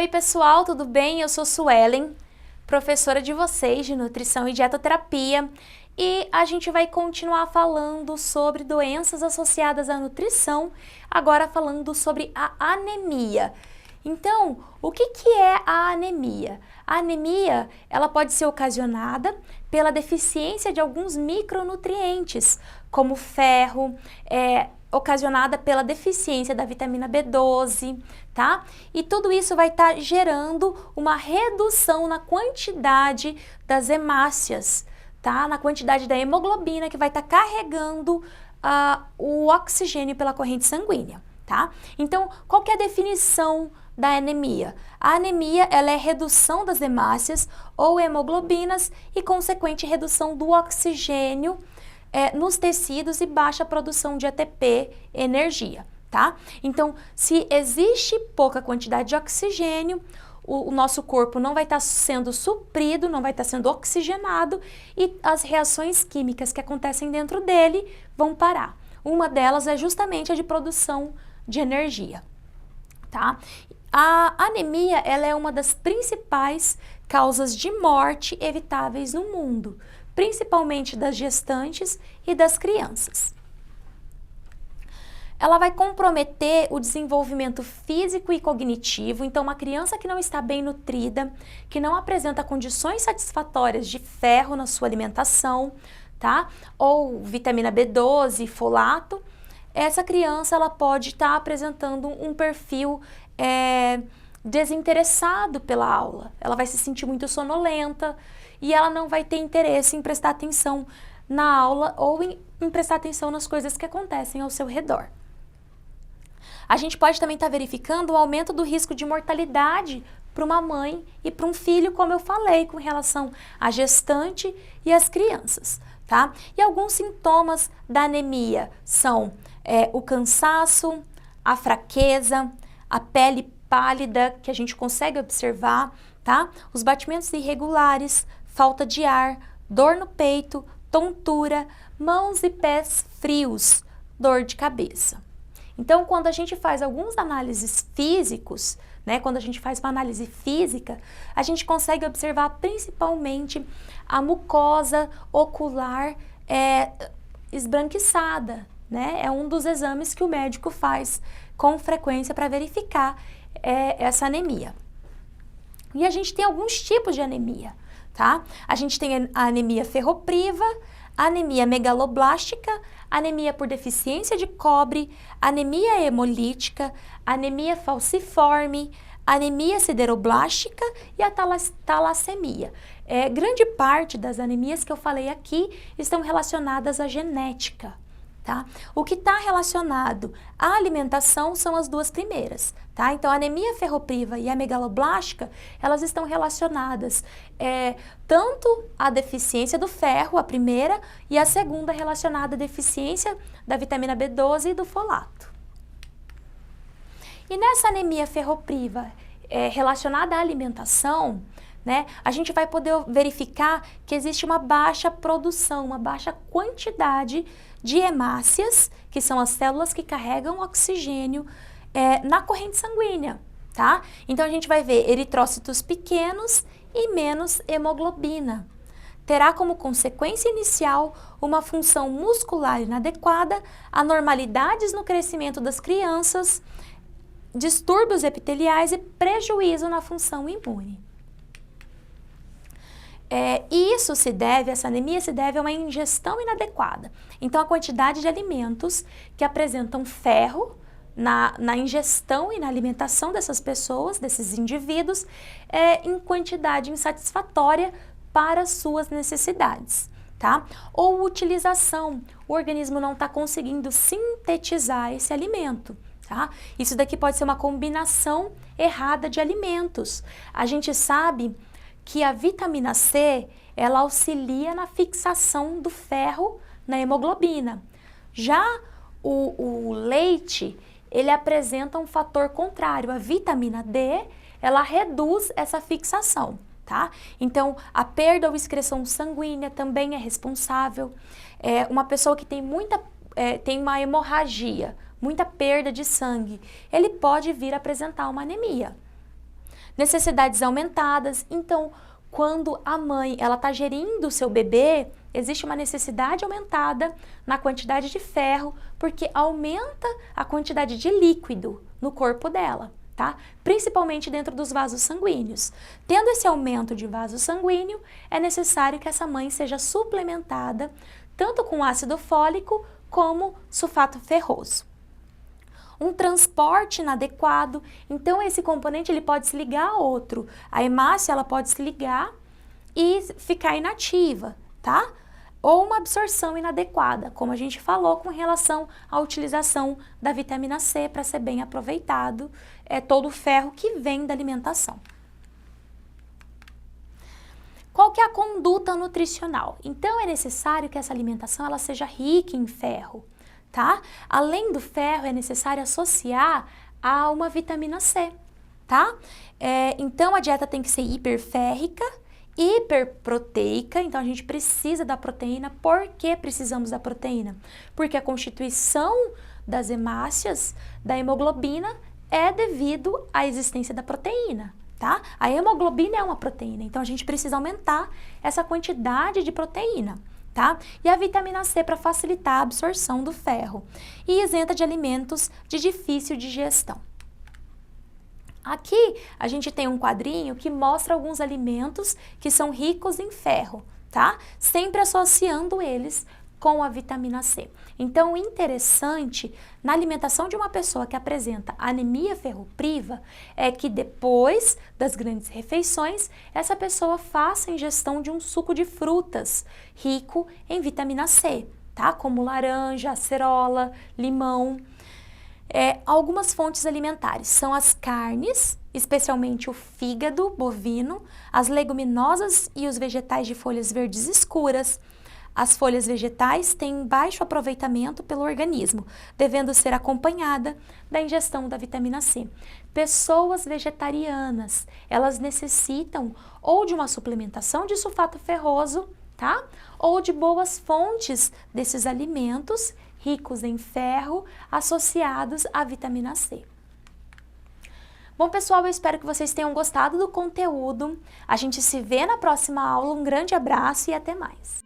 Oi pessoal, tudo bem? Eu sou Suelen, professora de vocês de Nutrição e Dietoterapia, e a gente vai continuar falando sobre doenças associadas à nutrição, agora falando sobre a anemia. Então, o que é a anemia? A anemia, ela pode ser ocasionada pela deficiência de alguns micronutrientes, como ferro, ocasionada pela deficiência da vitamina B12, tá? E tudo isso vai estar gerando uma redução na quantidade das hemácias, tá? Na quantidade da hemoglobina que vai estar carregando o oxigênio pela corrente sanguínea, tá? Então, qual que é a definição da anemia? A anemia, ela é redução das hemácias ou hemoglobinas e consequente redução do oxigênio nos tecidos e baixa produção de ATP, energia, tá? Então, se existe pouca quantidade de oxigênio, o nosso corpo não vai estar sendo suprido, não vai estar sendo oxigenado e as reações químicas que acontecem dentro dele vão parar. Uma delas é justamente a de produção de energia, tá? A anemia, ela é uma das principais causas de morte evitáveis no mundo, principalmente das gestantes e das crianças. Ela vai comprometer o desenvolvimento físico e cognitivo, então uma criança que não está bem nutrida, que não apresenta condições satisfatórias de ferro na sua alimentação, tá? Ou vitamina B12, folato, essa criança ela pode estar apresentando um perfil desinteressado pela aula. Ela vai se sentir muito sonolenta e ela não vai ter interesse em prestar atenção na aula ou em prestar atenção nas coisas que acontecem ao seu redor. A gente pode também estar verificando o aumento do risco de mortalidade para uma mãe e para um filho, como eu falei, com relação à gestante e às crianças, tá? E alguns sintomas da anemia são o cansaço, a fraqueza, a pele pálida, que a gente consegue observar, tá? Os batimentos irregulares, falta de ar, dor no peito, tontura, mãos e pés frios, dor de cabeça. Então, quando a gente faz algumas análises físicos, né, quando a gente faz uma análise física, a gente consegue observar principalmente a mucosa ocular esbranquiçada, né? É um dos exames que o médico faz com frequência para verificar essa anemia. E a gente tem alguns tipos de anemia, tá? A gente tem a anemia ferropriva, anemia megaloblástica, anemia por deficiência de cobre, anemia hemolítica, anemia falciforme, anemia sideroblástica e a talassemia. Grande parte das anemias que eu falei aqui estão relacionadas à genética, tá? O que está relacionado à alimentação são as duas primeiras, tá? Então, a anemia ferropriva e a megaloblástica, elas estão relacionadas tanto à deficiência do ferro, a primeira, e a segunda relacionada à deficiência da vitamina B12 e do folato. E nessa anemia ferropriva relacionada à alimentação, né, a gente vai poder verificar que existe uma baixa produção, uma baixa quantidade de hemácias, que são as células que carregam oxigênio na corrente sanguínea, tá? Então a gente vai ver eritrócitos pequenos e menos hemoglobina. Terá como consequência inicial uma função muscular inadequada, anormalidades no crescimento das crianças, distúrbios epiteliais e prejuízo na função imune. Essa anemia se deve a uma ingestão inadequada. Então, a quantidade de alimentos que apresentam ferro na ingestão e na alimentação dessas pessoas, desses indivíduos, em quantidade insatisfatória para suas necessidades, tá? Ou utilização, o organismo não está conseguindo sintetizar esse alimento, tá? Isso daqui pode ser uma combinação errada de alimentos. A gente sabe que a vitamina C, ela auxilia na fixação do ferro na hemoglobina. Já o leite, ele apresenta um fator contrário. A vitamina D, ela reduz essa fixação, tá? Então, a perda ou excreção sanguínea também é responsável. Uma pessoa que tem tem uma hemorragia, muita perda de sangue, ele pode vir a apresentar uma anemia. Necessidades aumentadas, então, quando a mãe ela está gerindo o seu bebê, existe uma necessidade aumentada na quantidade de ferro, porque aumenta a quantidade de líquido no corpo dela, tá? Principalmente dentro dos vasos sanguíneos. Tendo esse aumento de vaso sanguíneo, é necessário que essa mãe seja suplementada tanto com ácido fólico como sulfato ferroso. Um transporte inadequado, então esse componente ele pode se ligar a outro. A hemácia ela pode se ligar e ficar inativa, tá? Ou uma absorção inadequada, como a gente falou com relação à utilização da vitamina C para ser bem aproveitado, todo o ferro que vem da alimentação. Qual que é a conduta nutricional? Então é necessário que essa alimentação ela seja rica em ferro, tá? Além do ferro, é necessário associar a uma vitamina C, tá? Então, a dieta tem que ser hiperférrica, hiperproteica, então a gente precisa da proteína. Por que precisamos da proteína? Porque a constituição das hemácias, da hemoglobina, é devido à existência da proteína, tá? A hemoglobina é uma proteína, então a gente precisa aumentar essa quantidade de proteína. Tá? E a vitamina C para facilitar a absorção do ferro e isenta de alimentos de difícil digestão. Aqui a gente tem um quadrinho que mostra alguns alimentos que são ricos em ferro, tá? Sempre associando eles com a vitamina C. Então, o interessante na alimentação de uma pessoa que apresenta anemia ferropriva é que depois das grandes refeições, essa pessoa faça a ingestão de um suco de frutas rico em vitamina C, tá? Como laranja, acerola, limão. Algumas fontes alimentares são as carnes, especialmente o fígado bovino, as leguminosas e os vegetais de folhas verdes escuras. As folhas vegetais têm baixo aproveitamento pelo organismo, devendo ser acompanhada da ingestão da vitamina C. Pessoas vegetarianas, elas necessitam ou de uma suplementação de sulfato ferroso, tá? Ou de boas fontes desses alimentos ricos em ferro associados à vitamina C. Bom, pessoal, eu espero que vocês tenham gostado do conteúdo. A gente se vê na próxima aula. Um grande abraço e até mais!